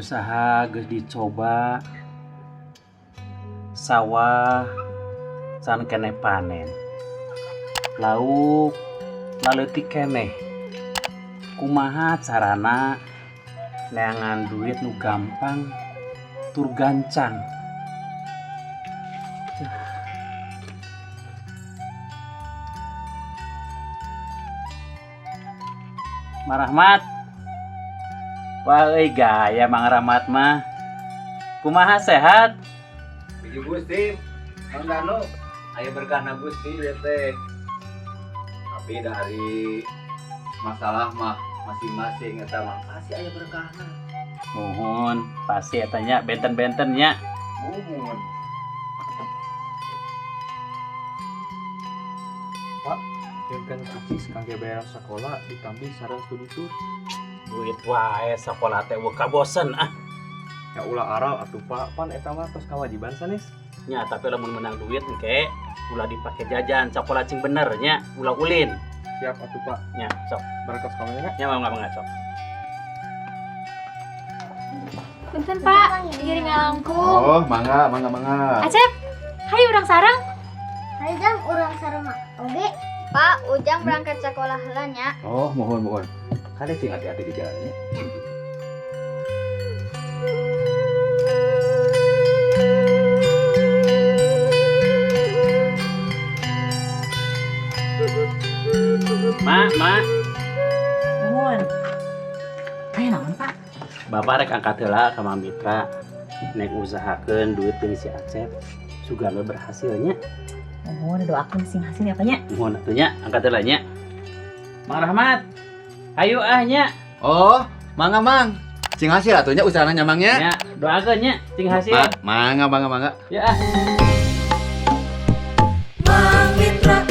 usaha geus dicoba sawah can keneh panen lauk laleutik keneh kumaha carana neangan duit nu gampang tur gancang. Mang Rahmat, wah euy gaya Mang Rahmat mah. Kumaha sehat? Biji Gusti, Mang Danu, aya berkahna Gusti ya teh. Tapi dari masalah mah masing-masing eta mah pasti aya berkahna. Mohon, pasti eta nya benten-benten nya. Mumun. Pak, yang kan kucis kangge bayar sekolah ditambih sareng studi tur. Duit wae sakola teh weuh kabosen ah. Ya ulah aral atuh Pak, pan eta mah tos kewajiban sanes. Nya tapi lamun menang duit engke ulah dipake jajan sakola cing bener nya, ulah ulin. Siap atuh Pak. Nya sok. Berkat sekolahnya. Nya mangga sok. Punten Pak, ngiring langkung. Oh, mangga. Acep, hayu urang sareng. Hayu jam urang sareng oge. Pak, Ujang berangkat sekolah heula nya. Oh, mohon. Kade cing hati-hati di jalannya. Mak. Mohon. Kayak naon, Pak? Bapak rek angkat heula ka Mang Mitra. Nek usahakeun duit deui si Acep sugana berhasilnya. Mohon doakeun sing hasil ya, Pak nya. Mohon atuh nya, angkat heula nya. Mang Rahmat. Hayu ah nya. Oh, mangga Mang. Cing hasil atunya usahana nyamangnya. Nya, doakeun nya cing hasil. Mangga. Ya ah. Mang Mitra,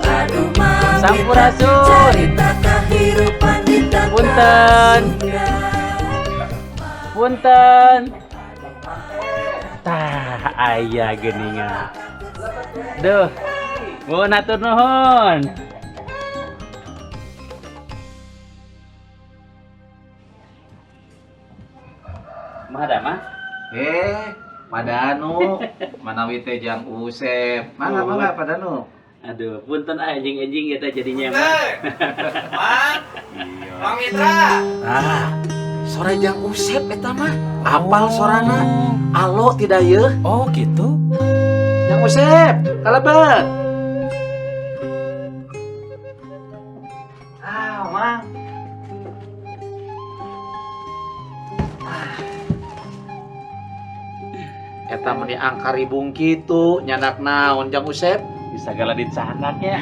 adu Mang Sampurasun. cerita kehidupan di Punten. Punten. Tah aya geuningan. Duh. Mohon atur nuhun. Mah ada mah? Padanu, manawi teh Jang Usep. Mangga Padanu. Aduh, punten anjing-anjing eta jadinya mah. Mang Mitra. Sore Jang Usep eta mah. Apal sorana. Alo tidak ye? Oh, gitu. Jang Usep, kalebet. Mang. Eta meni angkaribung kitu nyanak naon Jang Usep? Bisa gala dicanaknya.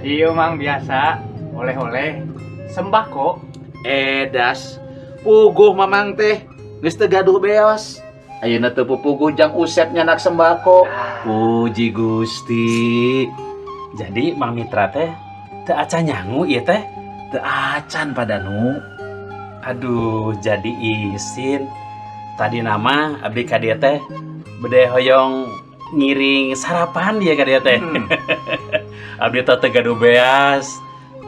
Iya Mang, biasa oleh-oleh sembako. Das puguh mamang teh geus teu gaduh beos. Ayeuna teu pupuguh Jang Usep nyanak sembako. Puji Gusti. Jadi Mang Mitra teh teu acan nyangu ieu teh? Teu acan Padanu. Aduh, jadi isin. Tadi nama abdi ka dieu teh bade hoyong ngiring sarapan dia ka dieu teh. Abdi teh teu gaduh beas,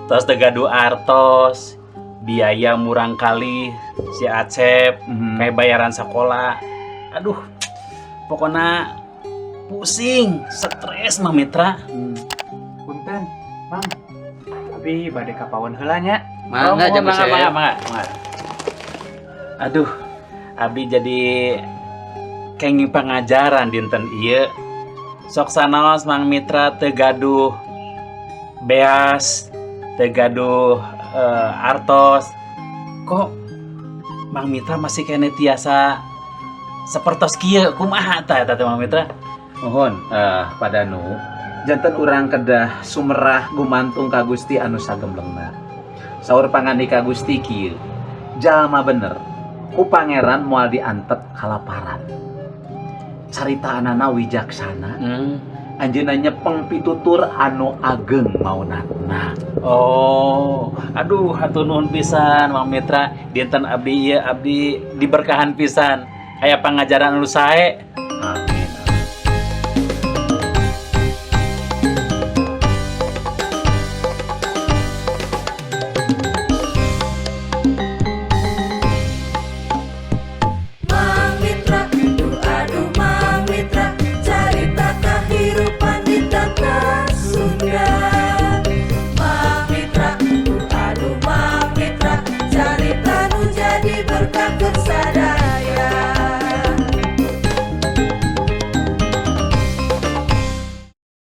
tos teu gaduh artos. Biaya murang kali si Acep kayak bayaran sekolah. Aduh, pokoknya pusing, stres Mang Mitra. Punten, Mang. Tapi bade ka pawon heula nya. Mangga Jang Usep. Mangga. Aduh, abdi jadi kenging pengajaran dinten ieu. Sok sanaos Mang Mitra teu gaduh beas, teu gaduh artos. Kok Mang Mitra masih kene tiasa sapertos kieu kumaha tah eta Mang Mitra? Mohon Padanu, janten urang kedah sumerah gumantung ka Gusti anu sagemblengna. Saur pangandika Gusti kieu, jalma bener ku pangeran moal diantep kalaparan. Carita anana wijaksana, anjeunna nyepeng pitutur anu ageng maunatna. Oh, aduh hatur nuhun pisan Mang Mitra. Dinten abdi ieu abdi diberkahan pisan. Aya pangajaran anu sae.